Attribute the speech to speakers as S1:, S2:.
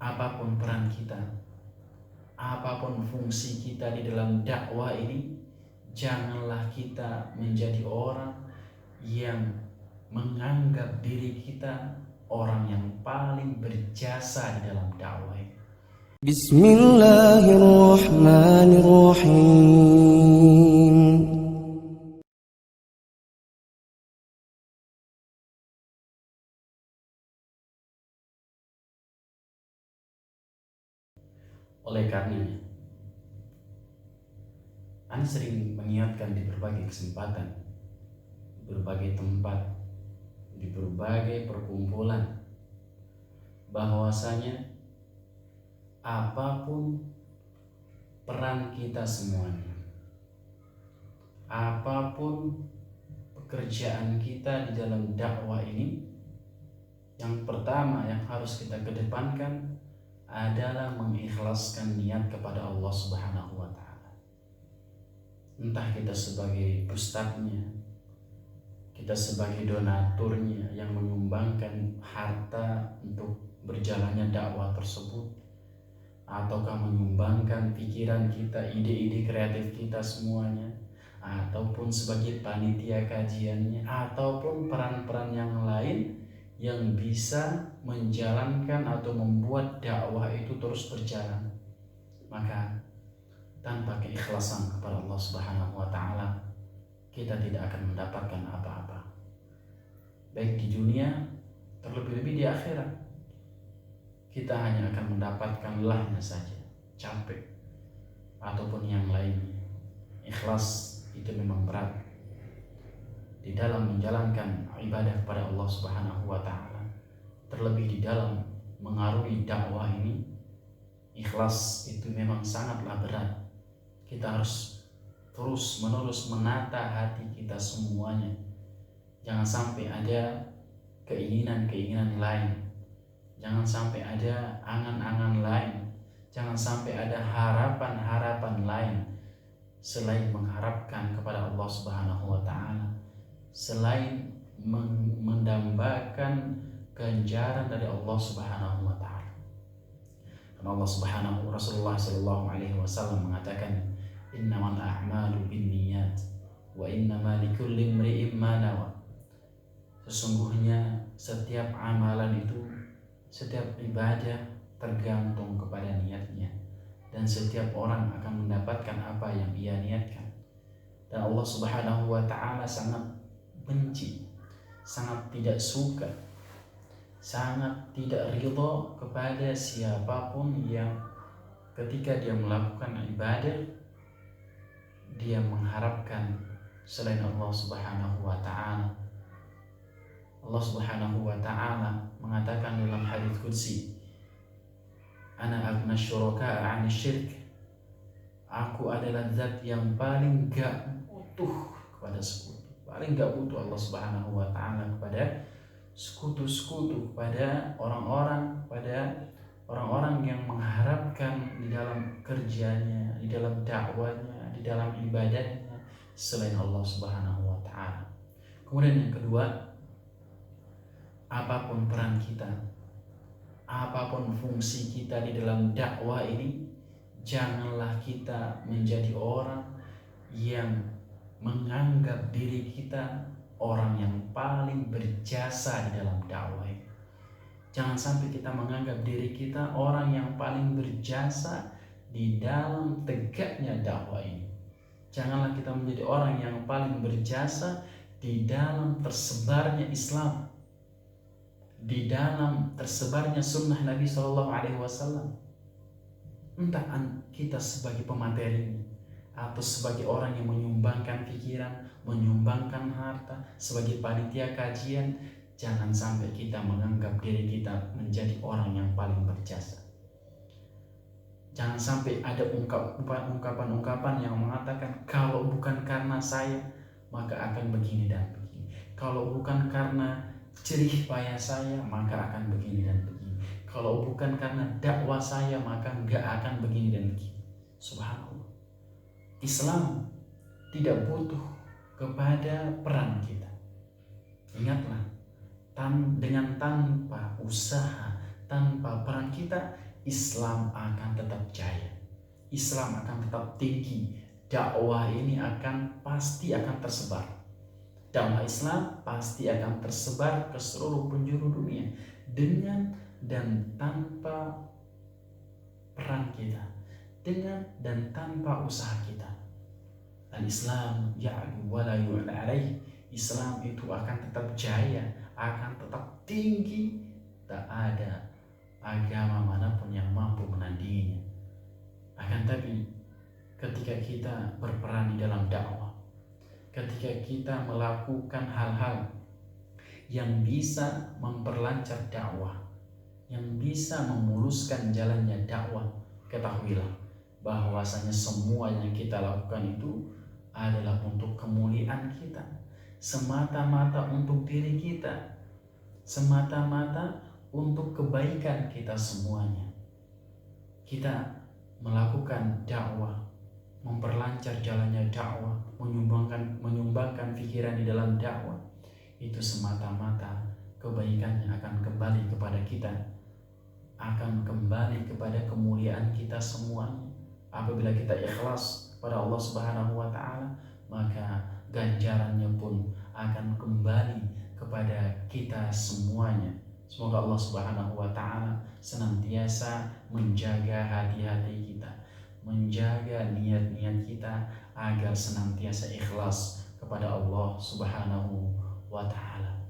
S1: apapun peran kita, apapun fungsi kita di dalam dakwah ini, janganlah kita menjadi orang yang menganggap diri kita orang yang paling berjasa di dalam dakwah ini.
S2: Bismillahirrahmanirrahim.
S1: Oleh karenanya, Anda sering mengingatkan di berbagai kesempatan, di berbagai tempat, di berbagai perkumpulan, bahwasanya apapun peran kita semuanya, apapun pekerjaan kita di dalam dakwah ini, yang pertama yang harus kita kedepankan adalah mengikhlaskan niat kepada Allah Subhanahu wa Ta'ala. Entah kita sebagai ustadznya, kita sebagai donaturnya yang menyumbangkan harta untuk berjalannya dakwah tersebut, ataukah menyumbangkan pikiran kita, ide-ide kreatif kita semuanya, ataupun sebagai panitia kajiannya, ataupun peran-peran yang lain yang bisa menjalankan atau membuat dakwah itu terus berjalan, maka tanpa keikhlasan kepada Allah Subhanahu wa Ta'ala, kita tidak akan mendapatkan apa-apa, baik di dunia, terlebih-lebih di akhirat. Kita hanya akan mendapatkan lahnya saja, capek ataupun yang lainnya. Ikhlas itu memang berat di dalam menjalankan ibadah kepada Allah Subhanahu wa Ta'ala, terlebih di dalam mengarungi dakwah ini. Ikhlas itu memang sangatlah berat. Kita harus terus menerus menata hati kita semuanya. Jangan sampai ada keinginan-keinginan lain, jangan sampai ada angan-angan lain, jangan sampai ada harapan-harapan lain selain mengharapkan kepada Allah Subhanahu wa Ta'ala, selain mendambakan ganjaran dari Allah Subhanahu wa Ta'ala. Karena Allah Subhanahu, Rasulullah sallallahu alaihi wasallam mengatakan, innamal a'malu binniyat wa innama likulli imri'in ma nawa. Sesungguhnya setiap amalan itu, setiap ibadah tergantung kepada niatnya, dan setiap orang akan mendapatkan apa yang ia niatkan. Dan Allah Subhanahu wa Ta'ala sangat benci, sangat tidak suka, sangat tidak ridho kepada siapapun yang ketika dia melakukan ibadah dia mengharapkan selain Allah Subhanahu wa Ta'ala. Allah Subhanahu wa Ta'ala mengatakan dalam hadits qudsi, ana aghna syuraka 'ani syirk. Aku adalah zat yang paling gak butuh kepada sekutu, paling gak butuh Allah Subhanahu wa Ta'ala kepada sekutu-sekutu, pada orang-orang yang mengharapkan di dalam kerjanya, di dalam dakwanya, di dalam ibadahnya selain Allah Subhanahu wa Ta'ala. Kemudian yang kedua, apapun peran kita, apapun fungsi kita di dalam dakwah ini, janganlah kita menjadi orang yang menganggap diri kita orang yang paling berjasa di dalam dakwah ini. Jangan sampai kita menganggap diri kita orang yang paling berjasa di dalam tegaknya dakwah ini. Janganlah kita menjadi orang yang paling berjasa di dalam tersebarnya Islam, di dalam tersebarnya sunnah Nabi SAW. Entah kita sebagai pemateri atau sebagai orang yang menyumbangkan pikiran, menyumbangkan harta, sebagai panitia kajian, jangan sampai kita menganggap diri kita menjadi orang yang paling berjasa. Jangan sampai ada ungkapan-ungkapan yang mengatakan, kalau bukan karena saya maka akan begini dan begini, kalau bukan karena jerih payah saya maka akan begini dan begini, kalau bukan karena dakwah saya maka enggak akan begini dan begini. Subhanallah, Islam tidak butuh kepada peran kita. Ingatlah, dengan tanpa usaha, tanpa peran kita, Islam akan tetap jaya, Islam akan tetap tinggi, dakwah ini pasti akan tersebar. Dakwah Islam pasti akan tersebar ke seluruh penjuru dunia dengan dan tanpa peran kita, dengan dan tanpa usaha kita. Al-Islam ya'lu wa la yu'la alaih. Islam itu akan tetap jaya, akan tetap tinggi. Tak ada agama manapun yang mampu menandinginya. Akan tapi ketika kita berperan di dalam dakwah, ketika kita melakukan hal-hal yang bisa memperlancar dakwah, yang bisa memuluskan jalannya dakwah, ketahuilah bahwasanya semua yang kita lakukan itu adalah untuk kemuliaan kita, semata-mata untuk diri kita, semata-mata untuk kebaikan kita semuanya. Kita melakukan dakwah, memperlancar jalannya dakwah, menyumbangkan pikiran di dalam dakwah, itu semata-mata kebaikannya akan kembali kepada kita, akan kembali kepada kemuliaan kita semuanya. Apabila kita ikhlas pada Allah Subhanahu wa Ta'ala, maka ganjarannya pun akan kembali kepada kita semuanya. Semoga Allah Subhanahu wa Ta'ala senantiasa menjaga hati-hati kita, menjaga niat-niat kita agar senantiasa ikhlas kepada Allah Subhanahu wa Ta'ala.